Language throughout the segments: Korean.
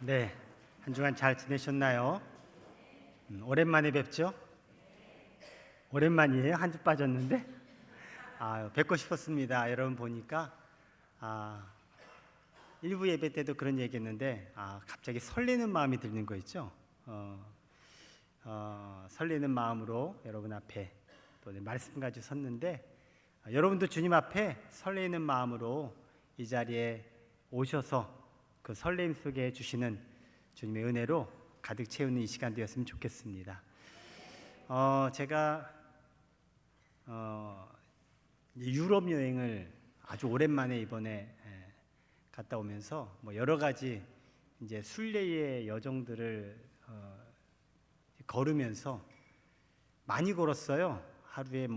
네, 한 주간 잘 지내셨나요? 오랜만에 뵙죠? 오랜만이에요? 한 주 빠졌는데? 뵙고 싶었습니다. 여러분 보니까 일부 예배 때도 그런 얘기했는데 갑자기 설레는 마음이 드는 거 있죠? 설레는 마음으로 여러분 앞에 또 말씀 가지고 섰는데 여러분도 주님 앞에 설레는 마음으로 이 자리에 오셔서 그 설렘 속에 주시는 주님의 은혜로 가득 채우는 이 시간 되었으면 좋겠습니다. 제가 유럽 여행을 아주 오랜만에 이번에 갔다 오면서 여러 가지 이제 순례의 여정들을 걸으면서 많이 걸었어요. 하루에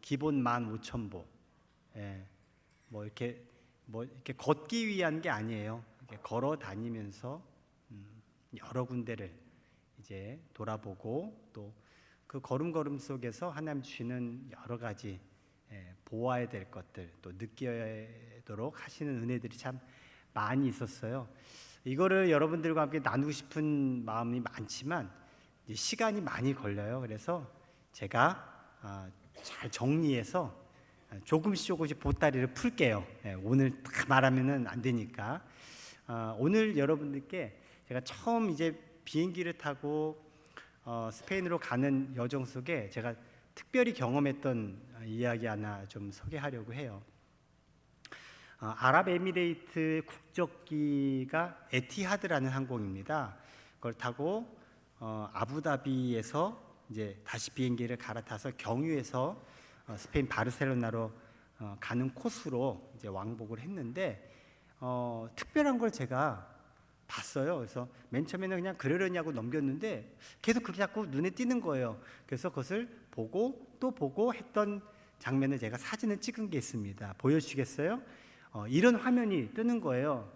기본 15,000보. 이렇게 걷기 위한 게 아니에요. 이렇게 걸어 다니면서 여러 군데를 이제 돌아보고 또 그 걸음걸음 속에서 하나님 주시는 여러 가지 보아야 될 것들 또 느끼도록 하시는 은혜들이 참 많이 있었어요. 이거를 여러분들과 함께 나누고 싶은 마음이 많지만 시간이 많이 걸려요. 그래서 제가 잘 정리해서 조금씩 보따리를 풀게요. 오늘 다 말하면은 안 되니까. 오늘 여러분들께 제가 처음 이제 비행기를 타고 스페인으로 가는 여정 속에 제가 특별히 경험했던 이야기 하나 좀 소개하려고 해요. 아랍에미레이트 국적기가 에티하드라는 항공입니다. 그걸 타고 아부다비에서 이제 다시 비행기를 갈아타서 경유해서 스페인 바르셀로나로 가는 코스로 이제 왕복을 했는데 특별한 걸 제가 봤어요. 그래서 맨 처음에는 그냥 그러려냐고 넘겼는데 계속 그렇게 자꾸 눈에 띄는 거예요. 그래서 그것을 보고 또 보고 했던 장면을 제가 사진을 찍은 게 있습니다. 보여주시겠어요? 이런 화면이 뜨는 거예요.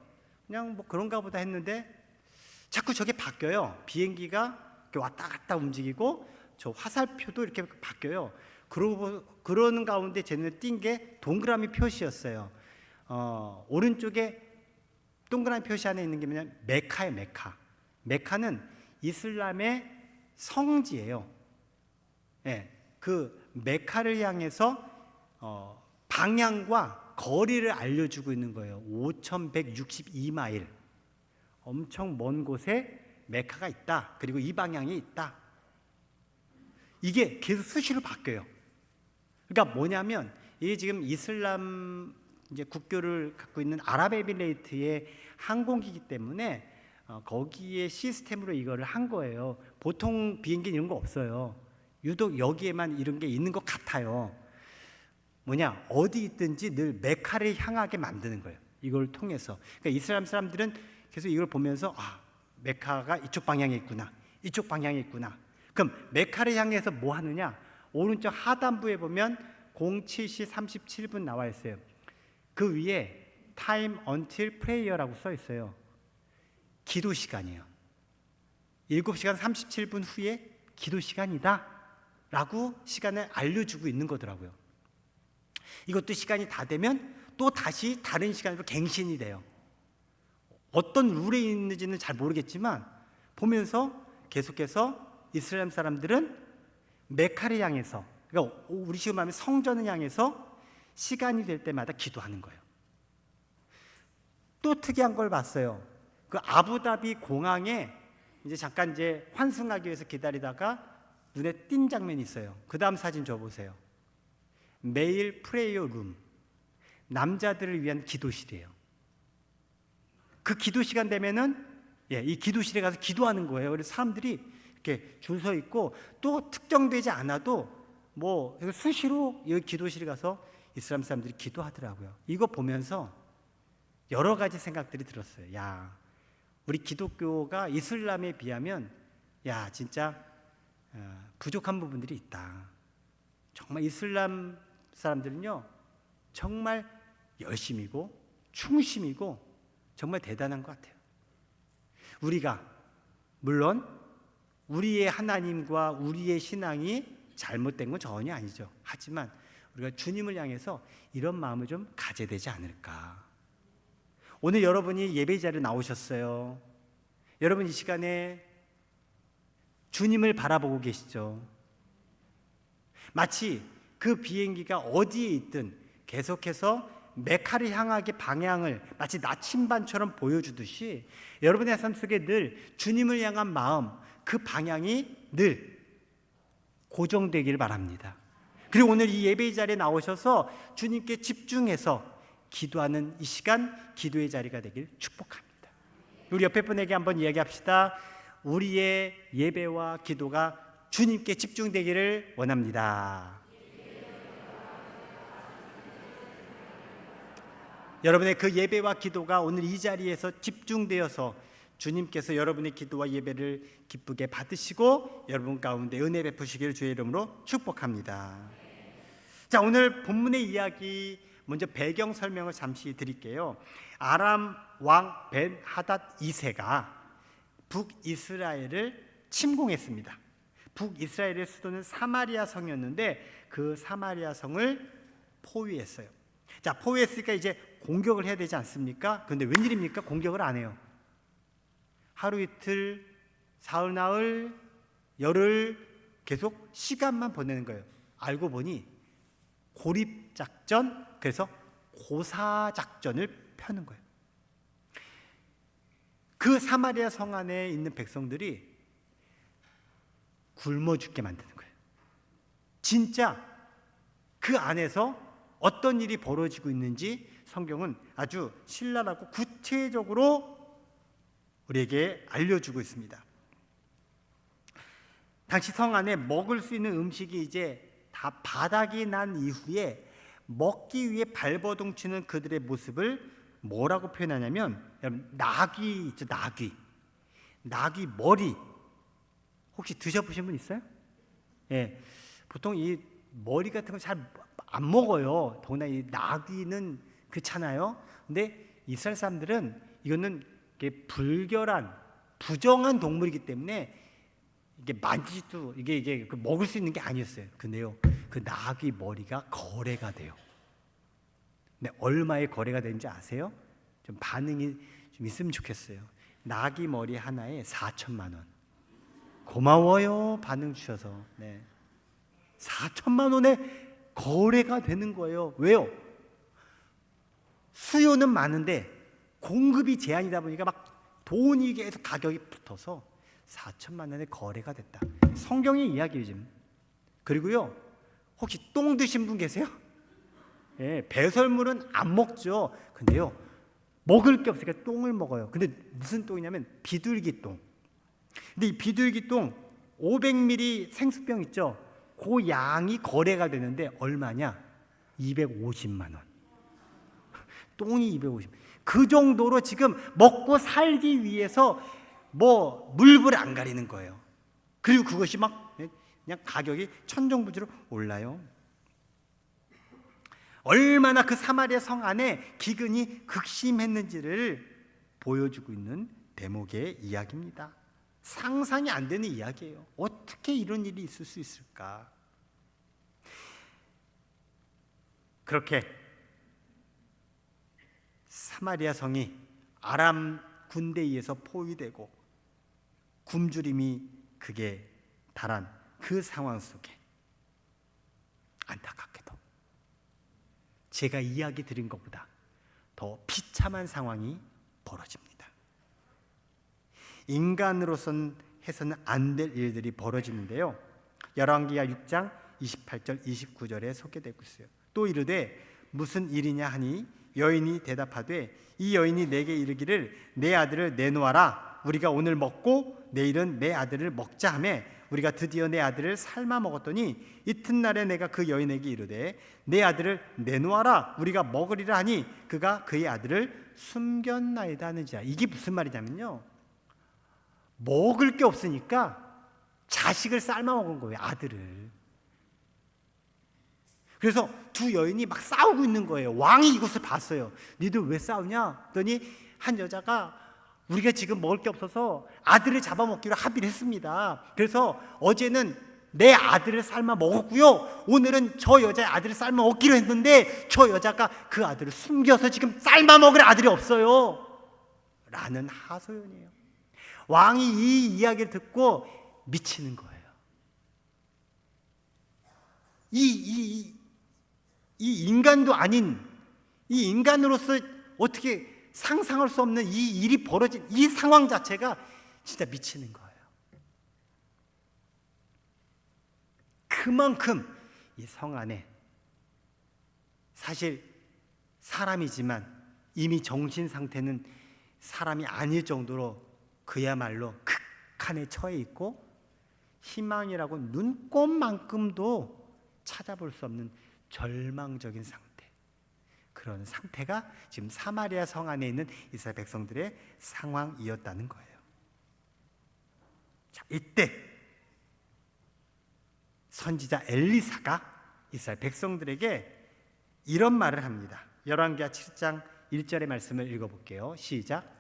그냥 그런가 보다 했는데 자꾸 저게 바뀌어요. 비행기가 이렇게 왔다 갔다 움직이고 저 화살표도 이렇게 바뀌어요. 그러는 가운데 제 눈에 띈 게 동그라미 표시였어요. 오른쪽에 동그라미 표시 안에 있는 게 뭐냐면 메카예요. 메카는 이슬람의 성지예요. 그 메카를 향해서 방향과 거리를 알려주고 있는 거예요. 5,162마일. 엄청 먼 곳에 메카가 있다. 그리고 이 방향이 있다. 이게 계속 수시로 바뀌어요. 그러니까 뭐냐면 이게 지금 이슬람 이제 국교를 갖고 있는 아랍에미레이트의 항공기이기 때문에 거기에 시스템으로 이거를 한 거예요. 보통 비행기는 이런 거 없어요. 유독 여기에만 이런 게 있는 것 같아요. 어디 있든지 늘 메카를 향하게 만드는 거예요. 이걸 통해서. 그러니까 이슬람 사람들은 계속 이걸 보면서 메카가 이쪽 방향에 있구나. 이쪽 방향에 있구나. 그럼 메카를 향해서 뭐 하느냐? 오른쪽 하단부에 보면 07시 37분 나와 있어요. 그 위에 Time until prayer라고 써 있어요. 기도 시간이에요. 7시간 37분 후에 기도 시간이다 라고 시간을 알려주고 있는 거더라고요. 이것도 시간이 다 되면 또 다시 다른 시간으로 갱신이 돼요. 어떤 룰에 있는지는 잘 모르겠지만 보면서 계속해서 이슬람 사람들은 메카를 향해서, 그러니까 우리 식으로 말하면 성전을 향해서 시간이 될 때마다 기도하는 거예요. 또 특이한 걸 봤어요. 그 아부다비 공항에 이제 잠깐 이제 환승하기 위해서 기다리다가 눈에 띈 장면이 있어요. 그 다음 사진 줘보세요. 메일 프레이어 룸, 남자들을 위한 기도실이에요. 그 기도 시간 되면은 이 기도실에 가서 기도하는 거예요. 그래서 사람들이 이렇게 줄 서 있고 또 특정되지 않아도 수시로 이 기도실에 가서 이슬람 사람들이 기도하더라고요. 이거 보면서 여러 가지 생각들이 들었어요. 우리 기독교가 이슬람에 비하면 진짜 부족한 부분들이 있다. 정말 이슬람 사람들은요 정말 열심이고 충심이고 정말 대단한 것 같아요. 우리가 물론 우리의 하나님과 우리의 신앙이 잘못된 건 전혀 아니죠. 하지만 우리가 주님을 향해서 이런 마음을 좀 가져야 되지 않을까. 오늘 여러분이 예배 자리에 나오셨어요. 여러분 이 시간에 주님을 바라보고 계시죠? 마치 그 비행기가 어디에 있든 계속해서 메카를 향하게 방향을 마치 나침반처럼 보여주듯이 여러분의 삶 속에 늘 주님을 향한 마음, 그 방향이 늘 고정되기를 바랍니다. 그리고 오늘 이 예배의 자리에 나오셔서 주님께 집중해서 기도하는 이 시간, 기도의 자리가 되길 축복합니다. 우리 옆에 분에게 한번 이야기합시다. 우리의 예배와 기도가 주님께 집중되기를 원합니다. 여러분의 그 예배와 기도가 오늘 이 자리에서 집중되어서 주님께서 여러분의 기도와 예배를 기쁘게 받으시고 여러분 가운데 은혜 베푸시기를 주의 이름으로 축복합니다. 자, 오늘 본문의 이야기 먼저 배경 설명을 잠시 드릴게요. 아람 왕 벤 하닷 2세가 북이스라엘을 침공했습니다. 북이스라엘의 수도는 사마리아 성이었는데 그 사마리아 성을 포위했어요. 자, 포위했으니까 이제 공격을 해야 되지 않습니까? 그런데 웬일입니까? 공격을 안 해요. 하루 이틀, 사흘 나흘, 열흘 계속 시간만 보내는 거예요. 알고 보니 고립작전, 그래서 고사작전을 펴는 거예요. 그 사마리아 성 안에 있는 백성들이 굶어 죽게 만드는 거예요. 진짜 그 안에서 어떤 일이 벌어지고 있는지 성경은 아주 신랄하고 구체적으로 우리에게 알려주고 있습니다. 당시 성 안에 먹을 수 있는 음식이 이제 다 바닥이 난 이후에 먹기 위해 발버둥 치는 그들의 모습을 뭐라고 표현하냐면, 나귀 있죠, 나귀 머리 혹시 드셔보신 분 있어요? 예, 보통 이 머리 같은 거 잘 안 먹어요. 더구나 이 나귀는 그렇잖아요. 근데 이스라엘 사람들은 이거는 불결한 부정한 동물이기 때문에 이게 만지도 이게 먹을 수 있는 게 아니었어요. 근데요, 그 나귀 머리가 거래가 돼요. 근데 얼마에 거래가 되는지 아세요? 좀 반응이 좀 있으면 좋겠어요. 나귀 머리 하나에 4천만 원. 고마워요, 반응 주셔서. 네. 4천만 원에 거래가 되는 거예요. 왜요? 수요는 많은데 공급이 제한이다 보니까 막 돈이 계속 가격이 붙어서 4천만 원에 거래가 됐다. 성경의 이야기예요 지금. 그리고요, 혹시 똥 드신 분 계세요? 예, 배설물은 안 먹죠. 근데요, 먹을 게 없으니까 똥을 먹어요. 근데 무슨 똥이냐면 비둘기 똥. 근데 이 비둘기 똥 500ml 생수병 있죠? 그 양이 거래가 되는데 얼마냐? 250만 원. 똥이 250. 그 정도로 지금 먹고 살기 위해서 뭐 물불 안 가리는 거예요. 그리고 그것이 막 그냥 가격이 천정부지로 올라요. 얼마나 그 사마리아 성 안에 기근이 극심했는지를 보여주고 있는 대목의 이야기입니다. 상상이 안 되는 이야기예요. 어떻게 이런 일이 있을 수 있을까? 그렇게 사마리아 성이 아람 군대에 의해서 포위되고 굶주림이 극에 달한 그 상황 속에 안타깝게도 제가 이야기 드린 것보다 더 비참한 상황이 벌어집니다. 인간으로선 해서는 안 될 일들이 벌어지는데요. 열왕기하 6장 28절 29절에 소개되고 있어요. 또 이르되 무슨 일이냐 하니 여인이 대답하되 이 여인이 내게 이르기를 내 아들을 내놓아라. 우리가 오늘 먹고 내일은 내 아들을 먹자 하매 우리가 드디어 내 아들을 삶아 먹었더니 이튿날에 내가 그 여인에게 이르되 내 아들을 내놓아라. 우리가 먹으리라 하니 그가 그의 아들을 숨겼나이다 하는지라. 이게 무슨 말이냐면요, 먹을 게 없으니까 자식을 삶아 먹은 거예요, 아들을. 그래서 두 여인이 막 싸우고 있는 거예요. 왕이 이것을 봤어요. 니들 왜 싸우냐? 그랬더니 한 여자가 우리가 지금 먹을 게 없어서 아들을 잡아먹기로 합의를 했습니다. 그래서 어제는 내 아들을 삶아 먹었고요, 오늘은 저 여자의 아들을 삶아 먹기로 했는데 저 여자가 그 아들을 숨겨서 지금 삶아 먹을 아들이 없어요 라는 하소연이에요. 왕이 이 이야기를 듣고 미치는 거예요. 이 인간도 아닌, 이 인간으로서 어떻게 상상할 수 없는 이 일이 벌어진 이 상황 자체가 진짜 미치는 거예요. 그만큼 이 성 안에 사실 사람이지만 이미 정신 상태는 사람이 아닐 정도로 그야말로 극한에 처해 있고 희망이라고 눈꼽만큼도 찾아볼 수 없는 절망적인 상태, 그런 상태가 지금 사마리아 성 안에 있는 이스라엘 백성들의 상황이었다는 거예요. 자, 이때 선지자 엘리사가 이스라엘 백성들에게 이런 말을 합니다. 열왕기하 7장 1절의 말씀을 읽어볼게요. 시작.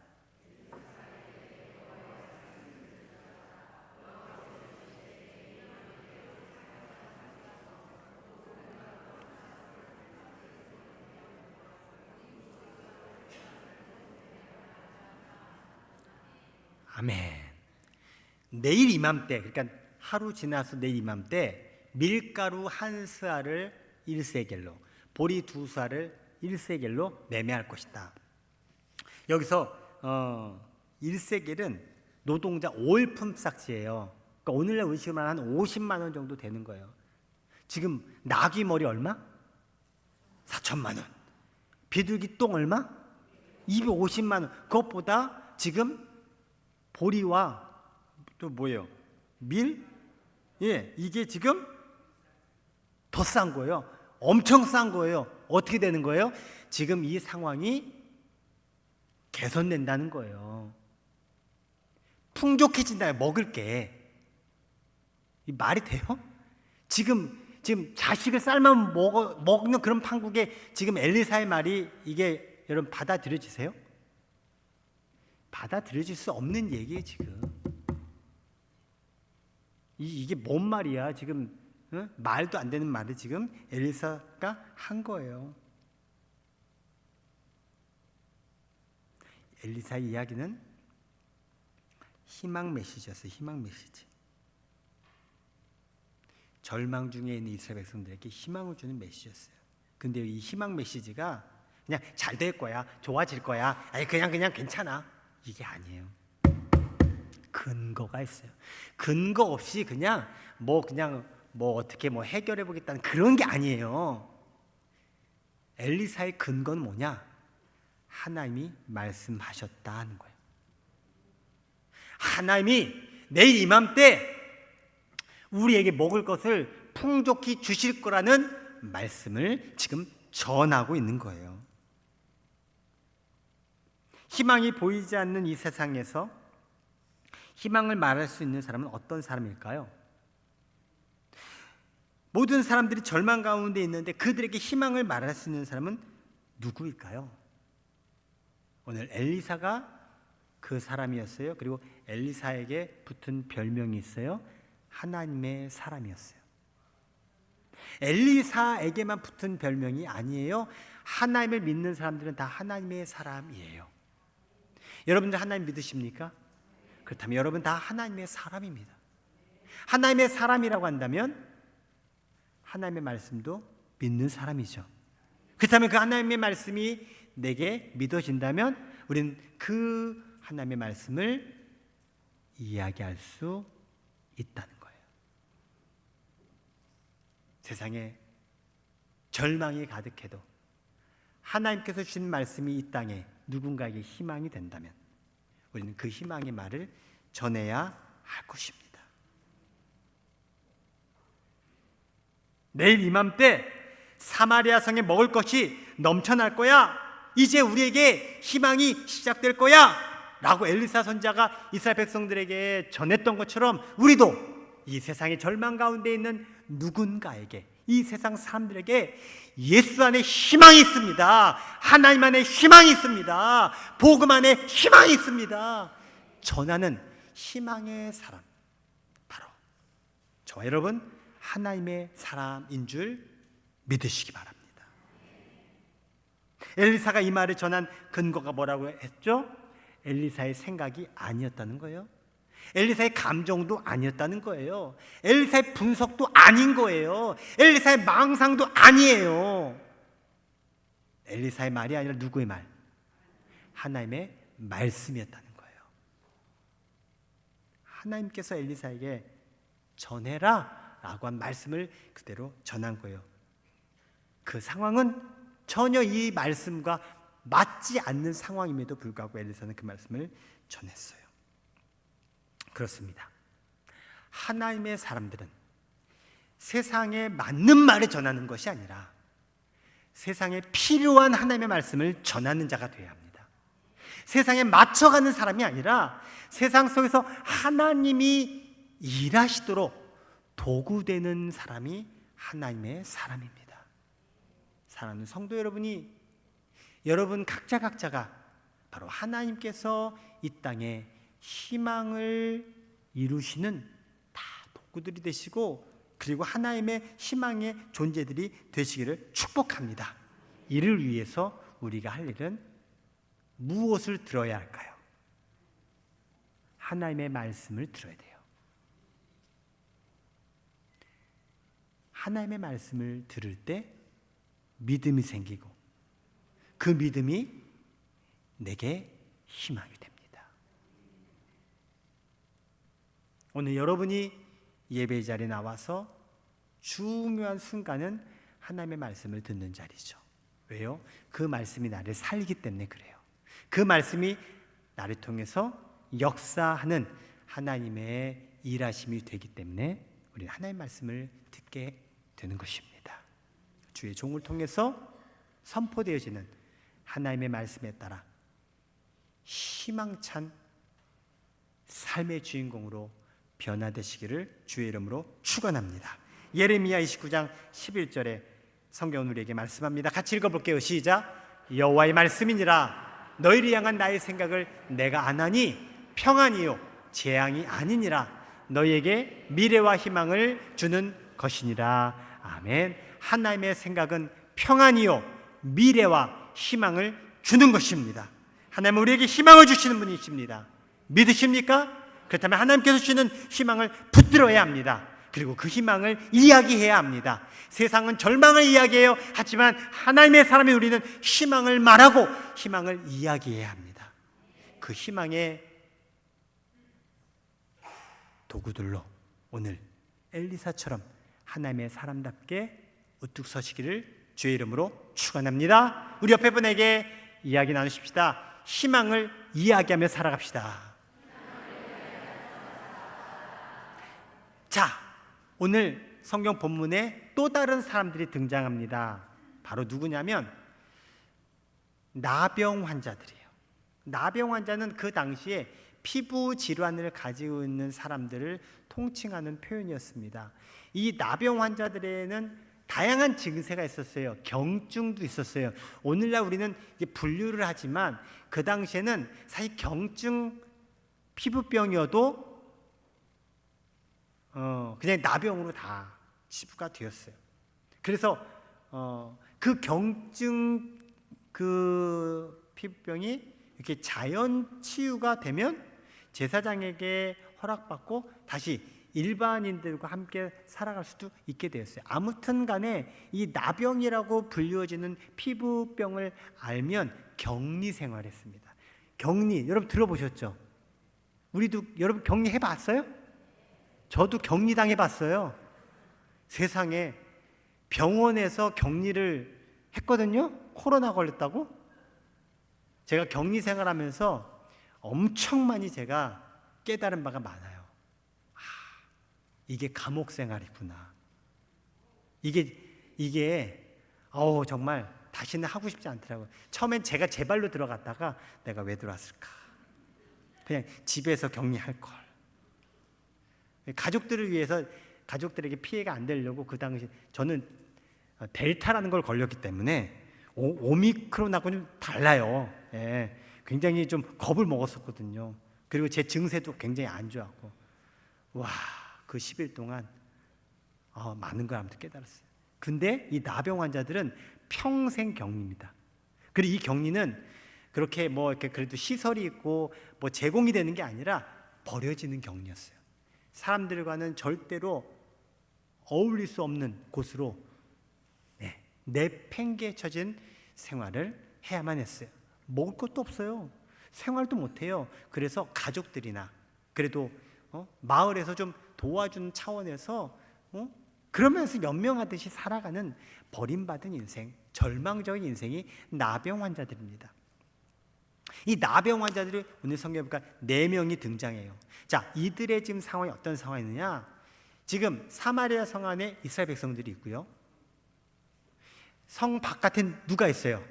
아멘. 내일 이맘때, 그러니까 하루 지나서 내일 이맘때 밀가루 한 스아를 1세겔로, 보리 2스아를 1세겔로 매매할 것이다. 여기서 1세겔은 노동자 5일품 싹지예요. 그러니까 오늘날 의식으로 한 50만 원 정도 되는 거예요. 지금 나귀 머리 얼마? 4천만 원. 비둘기 똥 얼마? 250만 원. 그것보다 지금 보리와 또 뭐예요? 밀? 예, 이게 지금 더 싼 거예요. 엄청 싼 거예요. 어떻게 되는 거예요? 지금 이 상황이 개선된다는 거예요. 풍족해진다. 먹을 게. 이 말이 돼요? 지금 자식을 삶아 먹는 그런 판국에 지금 엘리사의 말이 이게 여러분 받아들여지세요? 받아들여질 수 없는 얘기예요. 지금 이게 뭔 말이야? 지금 말도 안 되는 말을 지금 엘리사가 한 거예요. 엘리사의 이야기는 희망 메시지였어요. 희망 메시지. 절망 중에 있는 이스라엘 백성들에게 희망을 주는 메시지였어요. 근데 이 희망 메시지가 그냥 잘 될 거야, 좋아질 거야, 아니 그냥 괜찮아, 이게 아니에요. 근거가 있어요. 근거 없이 그냥 어떻게 해결해 보겠다는 그런 게 아니에요. 엘리사의 근거는 뭐냐? 하나님이 말씀하셨다 하는 거예요. 하나님이 내일 이맘때 우리에게 먹을 것을 풍족히 주실 거라는 말씀을 지금 전하고 있는 거예요. 희망이 보이지 않는 이 세상에서 희망을 말할 수 있는 사람은 어떤 사람일까요? 모든 사람들이 절망 가운데 있는데 그들에게 희망을 말할 수 있는 사람은 누구일까요? 오늘 엘리사가 그 사람이었어요. 그리고 엘리사에게 붙은 별명이 있어요. 하나님의 사람이었어요. 엘리사에게만 붙은 별명이 아니에요. 하나님을 믿는 사람들은 다 하나님의 사람이에요. 여러분들 하나님 믿으십니까? 그렇다면 여러분 다 하나님의 사람입니다. 하나님의 사람이라고 한다면 하나님의 말씀도 믿는 사람이죠. 그렇다면 그 하나님의 말씀이 내게 믿어진다면 우리는 그 하나님의 말씀을 이야기할 수 있다는 거예요. 세상에 절망이 가득해도 하나님께서 주신 말씀이 이 땅에 누군가에게 희망이 된다면 우리는 그 희망의 말을 전해야 할 것입니다. 내일 이맘때 사마리아 성에 먹을 것이 넘쳐날 거야. 이제 우리에게 희망이 시작될 거야 라고 엘리사 선지자가 이스라엘 백성들에게 전했던 것처럼 우리도 이 세상의 절망 가운데 있는 누군가에게, 이 세상 사람들에게 예수 안에 희망이 있습니다. 하나님 안에 희망이 있습니다. 복음 안에 희망이 있습니다. 전하는 희망의 사람, 바로 저와 여러분 하나님의 사람인 줄 믿으시기 바랍니다. 엘리사가 이 말을 전한 근거가 뭐라고 했죠? 엘리사의 생각이 아니었다는 거예요. 엘리사의 감정도 아니었다는 거예요. 엘리사의 분석도 아닌 거예요. 엘리사의 망상도 아니에요. 엘리사의 말이 아니라 누구의 말? 하나님의 말씀이었다는 거예요. 하나님께서 엘리사에게 전해라 라고 한 말씀을 그대로 전한 거예요. 그 상황은 전혀 이 말씀과 맞지 않는 상황임에도 불구하고 엘리사는 그 말씀을 전했어요. 그렇습니다. 하나님의 사람들은 세상에 맞는 말을 전하는 것이 아니라 세상에 필요한 하나님의 말씀을 전하는 자가 되어야 합니다. 세상에 맞춰가는 사람이 아니라 세상 속에서 하나님이 일하시도록 도구되는 사람이 하나님의 사람입니다. 사랑하는 성도 여러분이, 여러분 각자가 바로 하나님께서 이 땅에 희망을 이루시는 다 도구들이 되시고, 그리고 하나님의 희망의 존재들이 되시기를 축복합니다. 이를 위해서 우리가 할 일은 무엇을 들어야 할까요? 하나님의 말씀을 들어야 돼요. 하나님의 말씀을 들을 때 믿음이 생기고 그 믿음이 내게 희망이 됩니다. 오늘 여러분이 예배 자리에 나와서 중요한 순간은 하나님의 말씀을 듣는 자리죠. 왜요? 그 말씀이 나를 살리기 때문에 그래요. 그 말씀이 나를 통해서 역사하는 하나님의 일하심이 되기 때문에 우리는 하나님의 말씀을 듣게 되는 것입니다. 주의 종을 통해서 선포되어지는 하나님의 말씀에 따라 희망찬 삶의 주인공으로 변화되시기를 주의 이름으로 축원합니다. 예레미야 29장 11절에 성경은 우리에게 말씀합니다. 같이 읽어볼게요. 시작. 여호와의 말씀이니라. 너희를 향한 나의 생각을 내가 아나니 평안이요 재앙이 아니니라. 너희에게 미래와 희망을 주는 것이니라. 아멘. 하나님의 생각은 평안이요 미래와 희망을 주는 것입니다. 하나님은 우리에게 희망을 주시는 분이십니다. 믿으십니까? 그렇다면 하나님께서 주시는 희망을 붙들어야 합니다. 그리고 그 희망을 이야기해야 합니다. 세상은 절망을 이야기해요. 하지만 하나님의 사람이 우리는 희망을 말하고 희망을 이야기해야 합니다. 그 희망의 도구들로 오늘 엘리사처럼 하나님의 사람답게 우뚝 서시기를 주의 이름으로 축원합니다. 우리 옆에 분에게 이야기 나누십시다. 희망을 이야기하며 살아갑시다. 자, 오늘 성경 본문에 또 다른 사람들이 등장합니다. 바로 누구냐면 나병 환자들이에요. 나병 환자는 그 당시에 피부 질환을 가지고 있는 사람들을 통칭하는 표현이었습니다. 이 나병 환자들에는 다양한 증세가 있었어요. 경증도 있었어요. 오늘날 우리는 이제 분류를 하지만 그 당시에는 사실 경증 피부병이어도 그냥 나병으로 다 치부가 되었어요. 그래서 그 경증 그 피부병이 이렇게 자연 치유가 되면 제사장에게 허락받고 다시 일반인들과 함께 살아갈 수도 있게 되었어요. 아무튼 간에 이 나병이라고 불리워지는 피부병을 알면 격리 생활했습니다. 격리, 여러분 들어보셨죠? 우리도 여러분 격리 해봤어요? 저도 격리 당해봤어요. 세상에 병원에서 격리를 했거든요. 코로나 걸렸다고. 제가 격리 생활하면서 엄청 많이 제가 깨달은 바가 많아요. 이게 감옥 생활이구나. 이게 정말 다시는 하고 싶지 않더라고요. 처음엔 제가 제 발로 들어갔다가 내가 왜 들어왔을까? 그냥 집에서 격리할 걸. 가족들을 위해서 가족들에게 피해가 안 되려고 그 당시 저는 델타라는 걸 걸렸기 때문에 오미크론하고는 좀 달라요. 예, 굉장히 좀 겁을 먹었었거든요. 그리고 제 증세도 굉장히 안 좋았고, 와, 그 10일 동안 많은 걸 아무튼 깨달았어요. 근데 이 나병 환자들은 평생 격리입니다. 그리고 이 격리는 그렇게 뭐 이렇게 그래도 시설이 있고 뭐 제공이 되는 게 아니라 버려지는 격리였어요. 사람들과는 절대로 어울릴 수 없는 곳으로 내팽개쳐진 생활을 해야만 했어요. 먹을 것도 없어요. 생활도 못해요. 그래서 가족들이나 그래도 마을에서 좀 도와주는 차원에서 그러면서 연명하듯이 살아가는 버림받은 인생, 절망적인 인생이 나병 환자들입니다. 이 나병 환자들이 오늘 성경에 보니까 4명이 등장해요. 자, 이들의 지금 상황이 어떤 상황이느냐? 지금 사마리아 성 안에 이스라엘 백성들이 있고요. 성 바깥에 누가 있어요?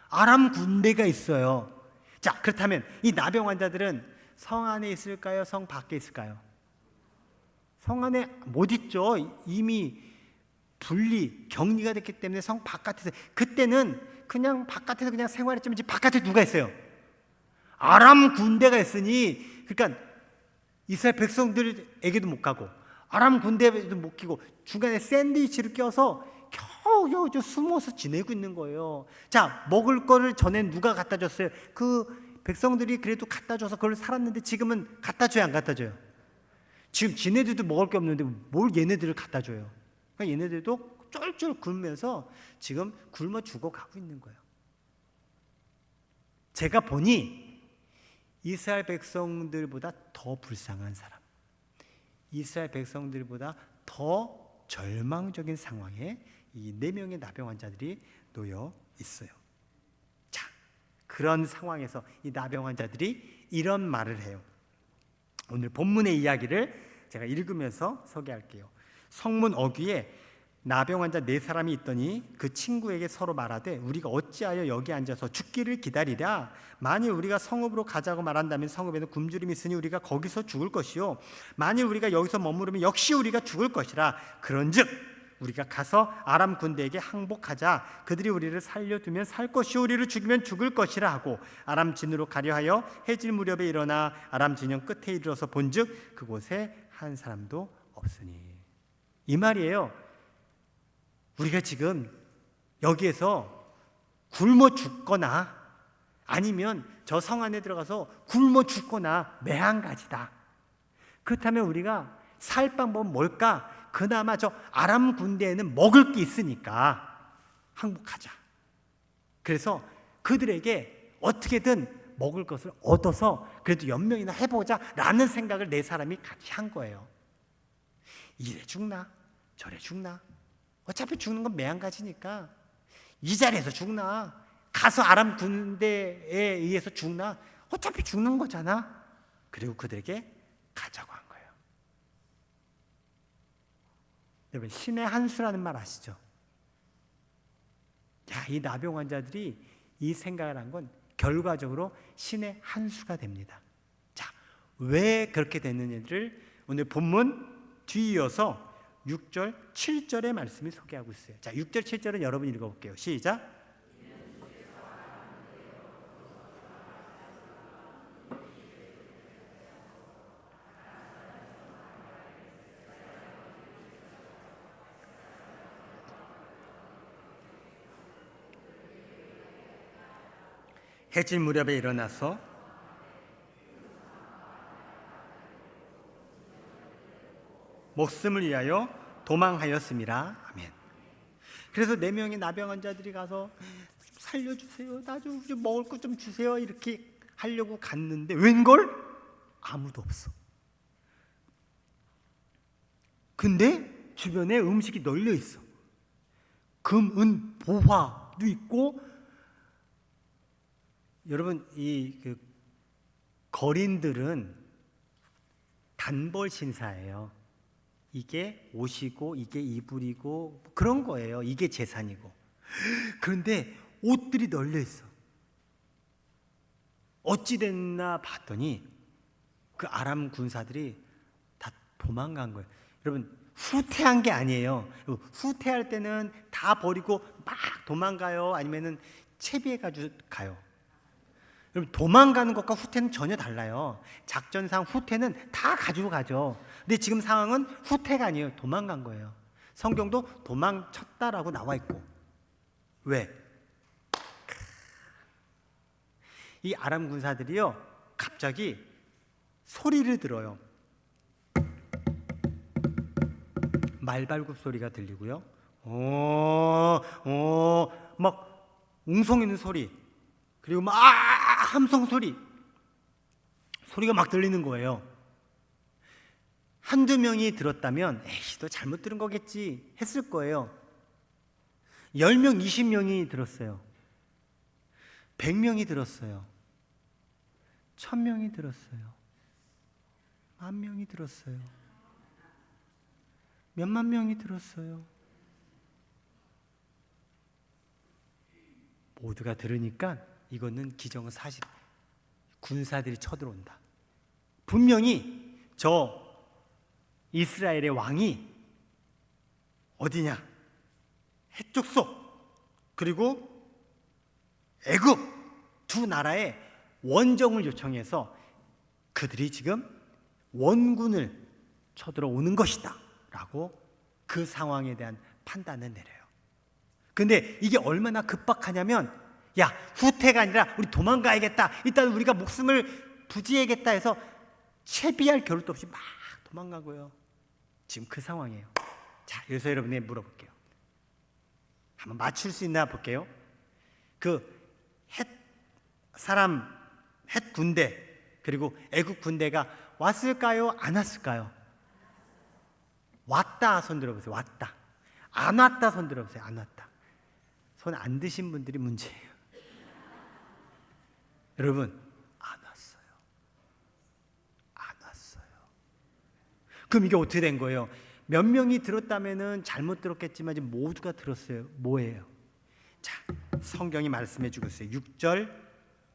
아람 군대가 있어요. 자, 그렇다면 이 나병 환자들은 성 안에 있을까요? 성 밖에 있을까요? 성 안에 못 있죠. 이미 분리, 격리가 됐기 때문에 성 바깥에서, 그때는 그냥 바깥에서 그냥 생활했지만 이제 바깥에 누가 있어요? 아람 군대가 있으니, 그러니까 이스라엘 백성들에게도 못 가고 아람 군대에도 못 끼고 중간에 샌드위치를 껴서 겨우 숨어서 지내고 있는 거예요. 자, 먹을 거를 전에 누가 갖다 줬어요? 그 백성들이 그래도 갖다 줘서 그걸 살았는데 지금은 갖다 줘요, 안 갖다 줘요? 지금 지네들도 먹을 게 없는데 뭘 얘네들을 갖다 줘요? 그러니까 얘네들도 쫄쫄 굶으면서 지금 굶어 죽어가고 있는 거예요. 제가 보니 이스라엘 백성들보다 더 불쌍한 사람, 이스라엘 백성들보다 더 절망적인 상황에 이 4명의 나병 환자들이 놓여 있어요. 자, 그런 상황에서 이 나병 환자들이 이런 말을 해요. 오늘 본문의 이야기를 제가 읽으면서 소개할게요. 성문 어귀에 나병 환자 4사람이 있더니 그 친구에게 서로 말하되 우리가 어찌하여 여기 앉아서 죽기를 기다리랴? 만일 우리가 성읍으로 가자고 말한다면 성읍에는 굶주림이 있으니 우리가 거기서 죽을 것이요, 만일 우리가 여기서 머무르면 역시 우리가 죽을 것이라. 그런즉 우리가 가서 아람 군대에게 항복하자. 그들이 우리를 살려두면 살 것이요 우리를 죽이면 죽을 것이라 하고 아람 진으로 가려 하여 해질 무렵에 일어나 아람 진영 끝에 이르러서 본즉 그곳에 한 사람도 없으니. 이 말이에요. 우리가 지금 여기에서 굶어 죽거나 아니면 저 성 안에 들어가서 굶어 죽거나 매한가지다. 그렇다면 우리가 살 방법은 뭘까? 그나마 저 아람 군대에는 먹을 게 있으니까 항복하자. 그래서 그들에게 어떻게든 먹을 것을 얻어서 그래도 연명이나 해보자 라는 생각을 4사람이 같이 한 거예요. 이래 죽나 저래 죽나, 어차피 죽는 건 매한가지니까 이 자리에서 죽나 가서 아람 군대에 의해서 죽나 어차피 죽는 거잖아. 그리고 그들에게 가자고 한 거예요. 여러분, 신의 한 수라는 말 아시죠? 야, 이 나병 환자들이 이 생각을 한 건 결과적으로 신의 한 수가 됩니다. 자, 왜 그렇게 됐느냐를 오늘 본문 뒤이어서 6절, 7절의 말씀이 소개하고 있어요. 자, 6절, 7절은 여러분 읽어볼게요. 시작. 해질 무렵에 일어나서 목숨을 위하여 도망하였습니다. 아멘. 그래서 4명의 나병 환자들이 가서 살려주세요, 나 좀 먹을 것 좀 주세요 이렇게 하려고 갔는데 웬걸? 아무도 없어. 근데 주변에 음식이 널려 있어. 금, 은, 보화도 있고. 여러분, 이 거린들은 단벌 신사예요. 이게 옷이고 이게 이불이고 그런 거예요. 이게 재산이고. 그런데 옷들이 널려 있어. 어찌 됐나 봤더니 그 아람 군사들이 다 도망간 거예요. 여러분, 후퇴한 게 아니에요. 후퇴할 때는 다 버리고 막 도망가요? 아니면은 채비해가지고 가요? 여러분, 도망가는 것과 후퇴는 전혀 달라요. 작전상 후퇴는 다 가지고 가죠. 근데 지금 상황은 후퇴가 아니에요. 도망간 거예요. 성경도 도망쳤다라고 나와 있고. 왜? 이 아람 군사들이요, 갑자기 소리를 들어요. 말발굽 소리가 들리고요. 막 웅성이는 소리, 그리고 막 함성 소리가 막 들리는 거예요. 한두 명이 들었다면 에이, 너 잘못 들은 거겠지 했을 거예요. 10명, 20명이 들었어요. 100명이 들었어요. 1000명이 들었어요. 10,000명이 들었어요. 몇만 명이 들었어요. 모두가 들으니까 이거는 기정사실, 군사들이 쳐들어온다. 분명히 저 이스라엘의 왕이 어디냐? 해쪽 속 그리고 애굽 두 나라의 원정을 요청해서 그들이 지금 원군을 쳐들어오는 것이다 라고 그 상황에 대한 판단을 내려요. 근데 이게 얼마나 급박하냐면, 야, 후퇴가 아니라 우리 도망가야겠다, 일단 우리가 목숨을 부지해야겠다 해서 채비할 겨를도 없이 막 도망가고요. 지금 그 상황이에요. 자, 여기서 여러분에게 물어볼게요. 한번 맞출 수 있나 볼게요. 그 헷 군대 그리고 애국 군대가 왔을까요? 안 왔을까요? 왔다 손 들어보세요. 왔다. 안 왔다 손 들어보세요. 안 왔다. 손 안 드신 분들이 문제예요. 여러분, 안 왔어요. 안 왔어요. 그럼 이게 어떻게 된 거예요? 몇 명이 들었다면은 잘못 들었겠지만 지금 모두가 들었어요. 뭐예요? 자, 성경이 말씀해 주고 있어요. 6절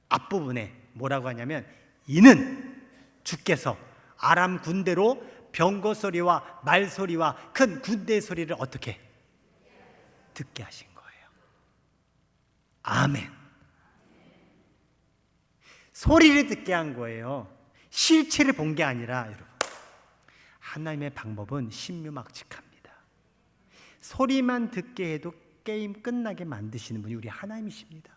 앞부분에 뭐라고 하냐면, 이는 주께서 아람 군대로 병거 소리와 말 소리와 큰 군대 소리를 어떻게 듣게 하신 거예요. 아멘. 소리를 듣게 한 거예요. 실체를 본 게 아니라. 여러분, 하나님의 방법은 신묘막측합니다. 소리만 듣게 해도 게임 끝나게 만드시는 분이 우리 하나님이십니다.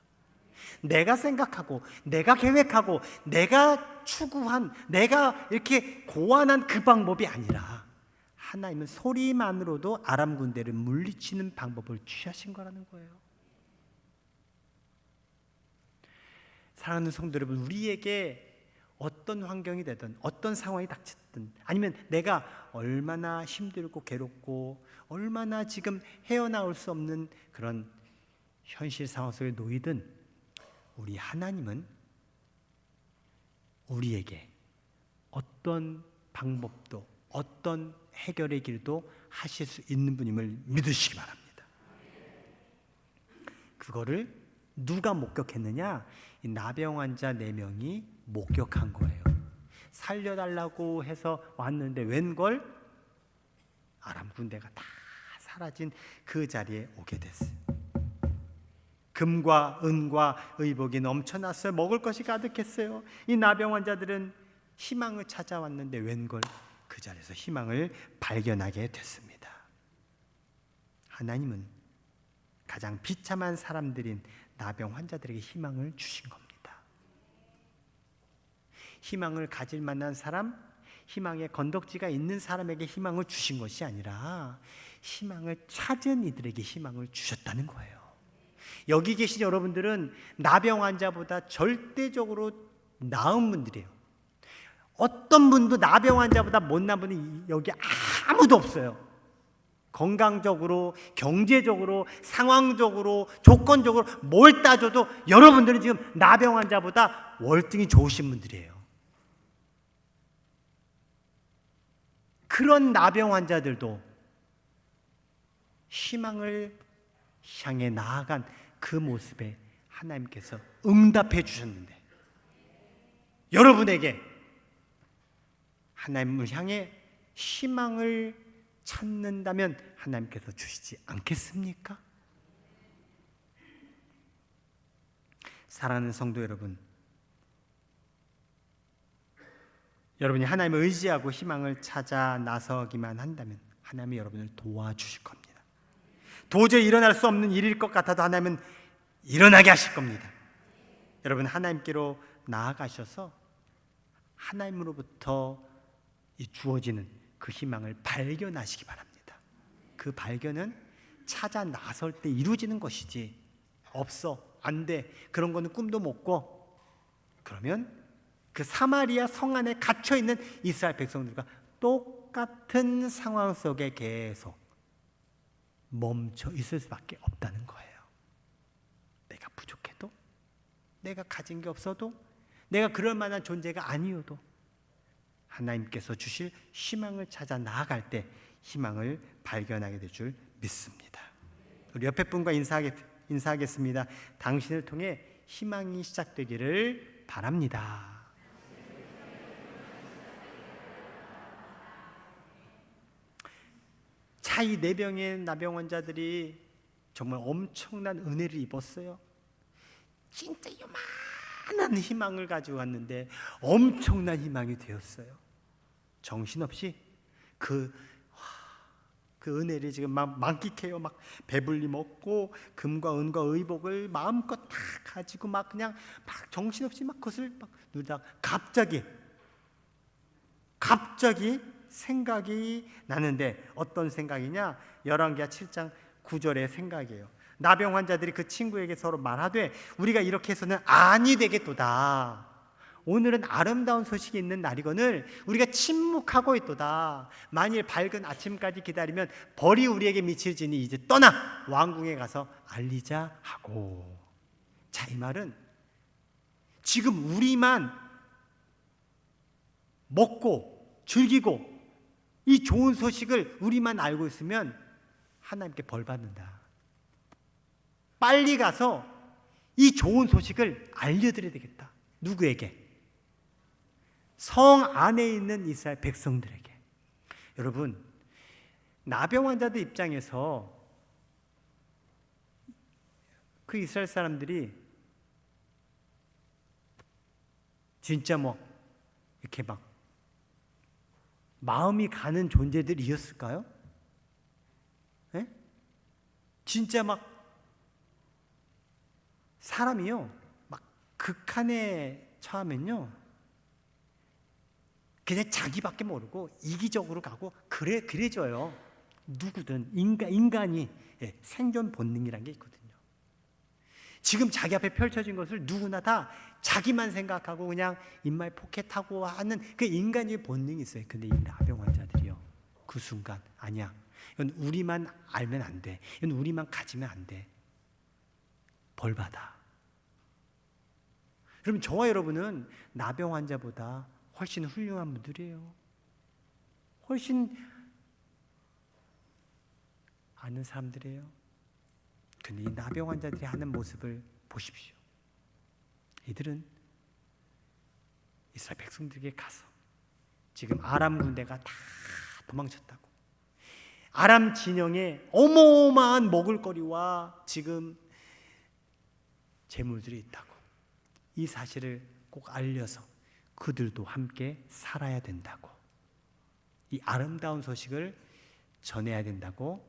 내가 생각하고 내가 계획하고 내가 추구한, 내가 이렇게 고안한 그 방법이 아니라 하나님은 소리만으로도 아람 군대를 물리치는 방법을 취하신 거라는 거예요. 사랑하는 성도 여러분, 우리에게 어떤 환경이 되든 어떤 상황이 닥쳤든, 아니면 내가 얼마나 힘들고 괴롭고 얼마나 지금 헤어나올 수 없는 그런 현실 상황 속에 놓이든, 우리 하나님은 우리에게 어떤 방법도 어떤 해결의 길도 하실 수 있는 분임을 믿으시기 바랍니다. 그거를 누가 목격했느냐? 이 나병 환자 4명이 목격한 거예요. 살려달라고 해서 왔는데 웬걸? 아람 군대가 다 사라진 그 자리에 오게 됐어요. 금과 은과 의복이 넘쳐났어요. 먹을 것이 가득했어요. 이 나병 환자들은 희망을 찾아왔는데 웬걸? 그 자리에서 희망을 발견하게 됐습니다. 하나님은 가장 비참한 사람들인 나병 환자들에게 희망을 주신 겁니다. 희망을 가질 만한 사람, 희망의 건덕지가 있는 사람에게 희망을 주신 것이 아니라 희망을 찾은 이들에게 희망을 주셨다는 거예요. 여기 계신 여러분들은 나병 환자보다 절대적으로 나은 분들이에요. 어떤 분도 나병 환자보다 못난 분이 여기 아무도 없어요. 건강적으로, 경제적으로, 상황적으로, 조건적으로 뭘 따져도 여러분들은 지금 나병 환자보다 월등히 좋으신 분들이에요. 그런 나병 환자들도 희망을 향해 나아간 그 모습에 하나님께서 응답해 주셨는데, 여러분에게 하나님을 향해 희망을 찾는다면 하나님께서 주시지 않겠습니까? 사랑하는 성도 여러분, 여러분이 하나님을 의지하고 희망을 찾아 나서기만 한다면 하나님이 여러분을 도와주실 겁니다. 도저히 일어날 수 없는 일일 것 같아도 하나님은 일어나게 하실 겁니다. 여러분, 하나님께로 나아가셔서 하나님으로부터 주어지는 그 희망을 발견하시기 바랍니다. 그 발견은 찾아 나설 때 이루어지는 것이지, 없어, 안 돼, 그런 거는 꿈도 못 꿔, 그러면 그 사마리아 성 안에 갇혀 있는 이스라엘 백성들과 똑같은 상황 속에 계속 멈춰 있을 수밖에 없다는 거예요. 내가 부족해도, 내가 가진 게 없어도, 내가 그럴 만한 존재가 아니어도 하나님께서 주실 희망을 찾아 나아갈 때 희망을 발견하게 될 줄 믿습니다. 우리 옆에 분과 인사하겠습니다. 당신을 통해 희망이 시작되기를 바랍니다. 자, 이 4명의 나병 환자들이 정말 엄청난 은혜를 입었어요. 진짜 요만한 희망을 가지고 왔는데 엄청난 희망이 되었어요. 정신없이 그 은혜를 지금 막 만끽해요. 막 배불리 먹고 금과 은과 의복을 마음껏 다 가지고 막 그냥 막 정신없이 막 그것을 막 누리다가 갑자기 생각이 나는데, 어떤 생각이냐? 열왕기하 7장 9절의 생각이에요. 나병 환자들이 그 친구에게 서로 말하되 우리가 이렇게 해서는 아니 되겠도다. 오늘은 아름다운 소식이 있는 날이거늘 우리가 침묵하고 있도다. 만일 밝은 아침까지 기다리면 벌이 우리에게 미칠지니 이제 떠나 왕궁에 가서 알리자 하고. 자, 이 말은 지금 우리만 먹고 즐기고 이 좋은 소식을 우리만 알고 있으면 하나님께 벌 받는다. 빨리 가서 이 좋은 소식을 알려드려야 되겠다. 누구에게? 성 안에 있는 이스라엘 백성들에게. 여러분, 나병 환자들 입장에서 그 이스라엘 사람들이 진짜 뭐 이렇게 막 마음이 가는 존재들이었을까요? 네? 진짜 막 사람이요, 막 극한에 처하면요 그냥 자기밖에 모르고 이기적으로 가고 그래져요. 누구든 인간이 생존 본능이라는 게 있거든요. 지금 자기 앞에 펼쳐진 것을 누구나 다 자기만 생각하고 그냥 입마에 포켓하고 하는 그 인간의 본능이 있어요. 근데 이 나병 환자들이요, 그 순간 아니야, 이건 우리만 알면 안 돼, 이건 우리만 가지면 안 돼, 벌 받아. 그럼 저와 여러분은 나병 환자보다 훨씬 훌륭한 분들이에요. 훨씬 아는 사람들이에요. 근데 이 나병 환자들이 하는 모습을 보십시오. 이들은 이스라엘 백성들에게 가서 지금 아람 군대가 다 도망쳤다고, 아람 진영에 어마어마한 먹을거리와 지금 재물들이 있다고, 이 사실을 꼭 알려서 그들도 함께 살아야 된다고, 이 아름다운 소식을 전해야 된다고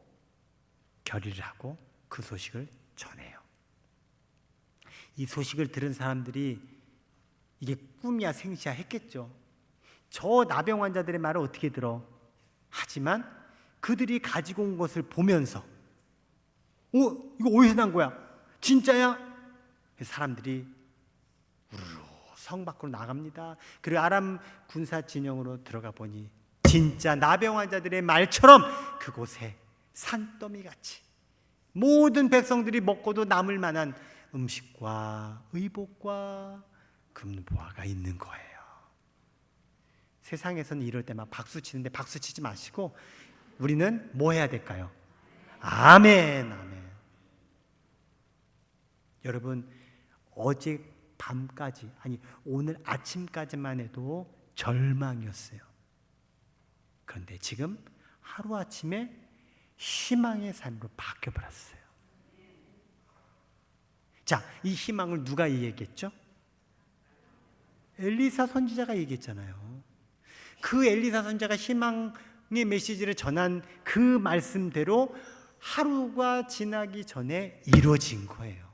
결의를 하고 그 소식을 전해요. 이 소식을 들은 사람들이 이게 꿈이야 생시야 했겠죠. 저 나병 환자들의 말을 어떻게 들어? 하지만 그들이 가지고 온 것을 보면서 이거 어디서 난 거야? 진짜야? 사람들이 우르르 성 밖으로 나갑니다. 그리고 아람 군사 진영으로 들어가 보니 진짜 나병 환자들의 말처럼 그곳에 산더미같이 모든 백성들이 먹고도 남을 만한 음식과 의복과 금보화가 있는 거예요. 세상에서는 이럴 때 막 박수 치는데 박수 치지 마시고 우리는 뭐 해야 될까요? 아멘, 아멘. 여러분, 어제 밤까지, 아니 오늘 아침까지만 해도 절망이었어요. 그런데 지금 하루아침에 희망의 삶으로 바뀌어버렸어요. 자, 이 희망을 누가 얘기했죠? 엘리사 선지자가 얘기했잖아요. 그 엘리사 선지자가 희망의 메시지를 전한 그 말씀대로 하루가 지나기 전에 이루어진 거예요.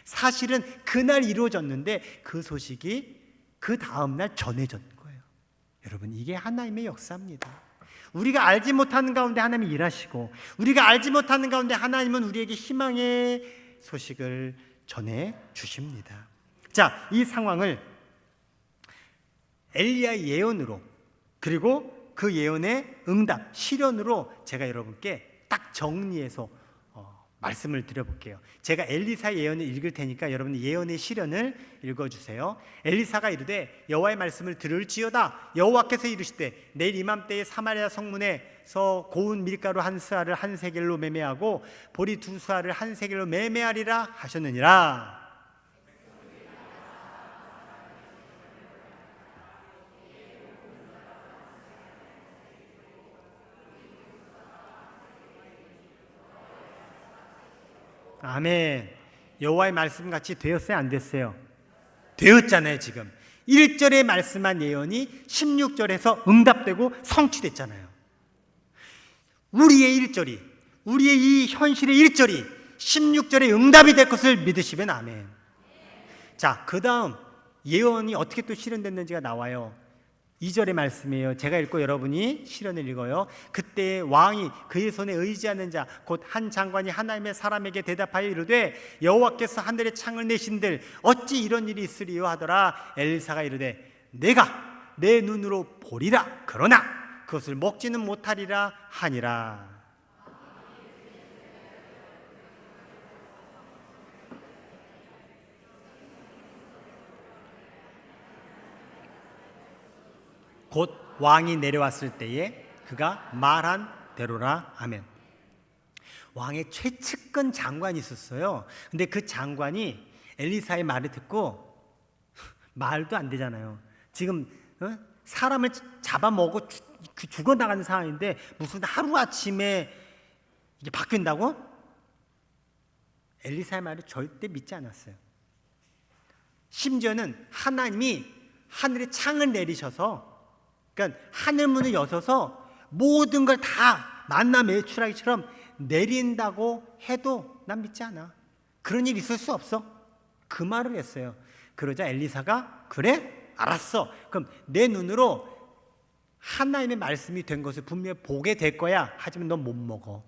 사실은 그날 이루어졌는데 그 소식이 그 다음날 전해진 거예요. 여러분, 이게 하나님의 역사입니다. 우리가 알지 못하는 가운데 하나님이 일하시고, 우리가 알지 못하는 가운데 하나님은 우리에게 희망의 소식을 전해 주십니다. 자, 이 상황을 엘리야의 예언으로, 그리고 그 예언의 응답, 실현으로 제가 여러분께 딱 정리해서 말씀을 드려볼게요. 제가 엘리사의 예언을 읽을 테니까 여러분 예언의 실현을 읽어주세요. 엘리사가 이르되 여호와의 말씀을 들을지어다. 여호와께서 이르시되 내일 이맘때에 사마리아 성문에서 고운 밀가루 한 스아를 한 세겔로 매매하고 보리 두 스아를 한 세겔로 매매하리라 하셨느니라. 아멘. 여호와의 말씀같이 되었어요, 안 됐어요? 되었잖아요. 지금 1절에 말씀한 예언이 16절에서 응답되고 성취됐잖아요. 우리의 1절이, 우리의 이 현실의 1절이 16절에 응답이 될 것을 믿으시면 아멘. 자, 그 다음 예언이 어떻게 또 실현됐는지가 나와요. 2절의 말씀이에요. 제가 읽고 여러분이 실현을 읽어요. 그때 왕이 그의 손에 의지하는 자 곧 한 장관이 하나님의 사람에게 대답하여 이르되 여호와께서 하늘에 창을 내신들 어찌 이런 일이 있으리요 하더라. 엘리사가 이르되 내가 내 눈으로 보리라. 그러나 그것을 먹지는 못하리라 하니라. 곧 왕이 내려왔을 때에 그가 말한 대로라. 아멘. 왕의 최측근 장관이 있었어요. 근데 그 장관이 엘리사의 말을 듣고 말도 안 되잖아요. 지금 사람을 잡아먹고 죽어나가는 상황인데 무슨 하루아침에 이게 바뀐다고? 엘리사의 말을 절대 믿지 않았어요. 심지어는 하나님이 하늘에 창을 내리셔서, 그러니까 하늘문을 여셔서 모든 걸 다 만나 매출하기처럼 내린다고 해도 난 믿지 않아. 그런 일 있을 수 없어. 그 말을 했어요. 그러자 엘리사가 그래? 알았어. 그럼 내 눈으로 하나님의 말씀이 된 것을 분명히 보게 될 거야. 하지만 넌 못 먹어.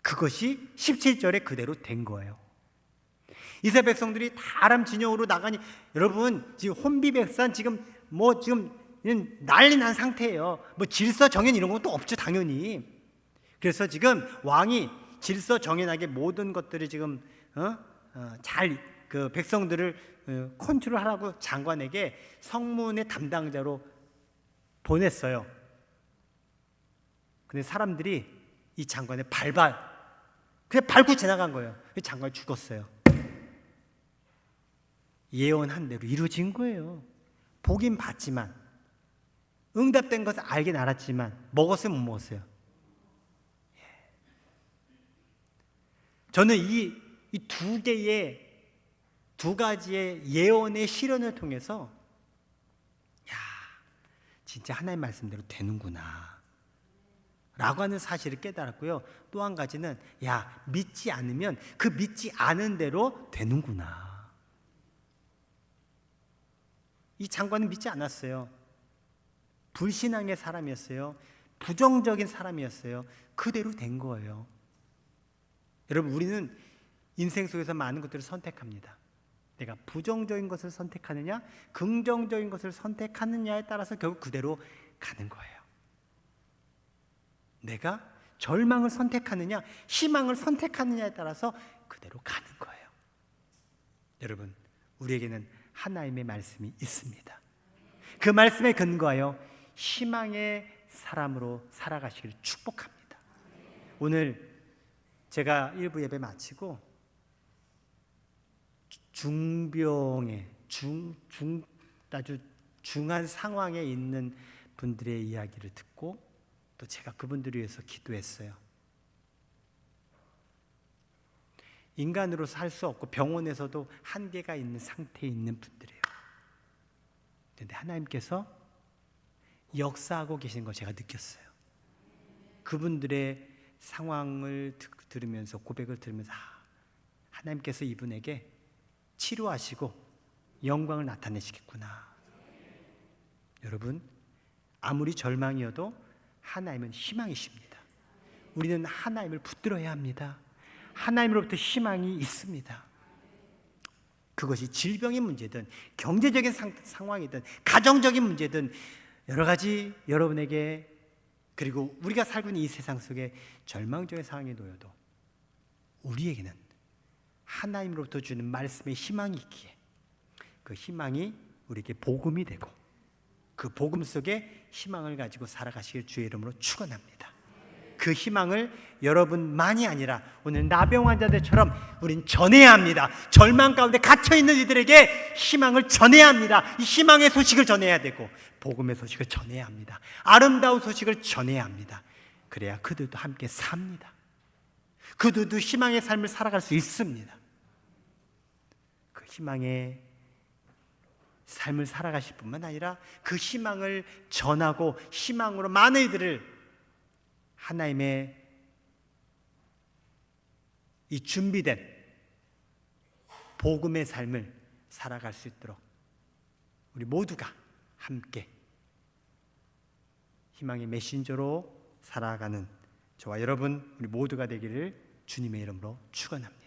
그것이 17절에 그대로 된 거예요. 이스라엘 백성들이 다 아람 진영으로 나가니, 여러분 지금 혼비백산, 지금 난리 난 상태예요. 뭐 질서 정연 이런 것도 없죠, 당연히. 그래서 지금 왕이 질서 정연하게 모든 것들을 지금 잘 그 백성들을 컨트롤하라고 장관에게 성문의 담당자로 보냈어요. 근데 사람들이 이 장관을 그냥 밟고 지나간 거예요. 장관이 죽었어요. 예언한 대로 이루어진 거예요. 보긴 봤지만, 응답된 것을 알긴 알았지만 먹었어요, 못 먹었어요? 저는 이 두 가지의 예언의 실현을 통해서 진짜 하나님의 말씀대로 되는구나 라고 하는 사실을 깨달았고요. 또 한 가지는 믿지 않으면 그 믿지 않은 대로 되는구나. 이 장관은 믿지 않았어요. 불신앙의 사람이었어요. 부정적인 사람이었어요. 그대로 된 거예요. 여러분, 우리는 인생 속에서 많은 것들을 선택합니다. 내가 부정적인 것을 선택하느냐, 긍정적인 것을 선택하느냐에 따라서 결국 그대로 가는 거예요. 내가 절망을 선택하느냐, 희망을 선택하느냐에 따라서 그대로 가는 거예요. 여러분, 우리에게는 하나님의 말씀이 있습니다. 그 말씀에 근거하여 희망의 사람으로 살아가시기를 축복합니다. 오늘 제가 1부 예배 마치고 중병에 아주 중한 상황에 있는 분들의 이야기를 듣고 또 제가 그분들을 위해서 기도했어요. 인간으로서 할 수 없고 병원에서도 한계가 있는 상태에 있는 분들이에요. 그런데 하나님께서 역사하고 계신 걸 제가 느꼈어요. 그분들의 상황을 들으면서, 고백을 들으면서 하나님께서 이분에게 치료하시고 영광을 나타내시겠구나. 여러분, 아무리 절망이어도 하나님은 희망이십니다. 우리는 하나님을 붙들어야 합니다. 하나님으로부터 희망이 있습니다. 그것이 질병의 문제든 경제적인 상황이든 가정적인 문제든 여러 가지 여러분에게, 그리고 우리가 살고 있는 이 세상 속에 절망적인 상황에 놓여도 우리에게는 하나님으로부터 주는 말씀의 희망이 있기에 그 희망이 우리에게 복음이 되고 그 복음 속에 희망을 가지고 살아가시길 주의 이름으로 축원합니다. 그 희망을 여러분만이 아니라 오늘 나병 환자들처럼 우린 전해야 합니다. 절망 가운데 갇혀있는 이들에게 희망을 전해야 합니다. 이 희망의 소식을 전해야 되고 복음의 소식을 전해야 합니다. 아름다운 소식을 전해야 합니다. 그래야 그들도 함께 삽니다. 그들도 희망의 삶을 살아갈 수 있습니다. 그 희망의 삶을 살아가실 뿐만 아니라 그 희망을 전하고 희망으로 많은 이들을 하나님의 이 준비된 복음의 삶을 살아갈 수 있도록 우리 모두가 함께 희망의 메신저로 살아가는 저와 여러분 우리 모두가 되기를 주님의 이름으로 축원합니다.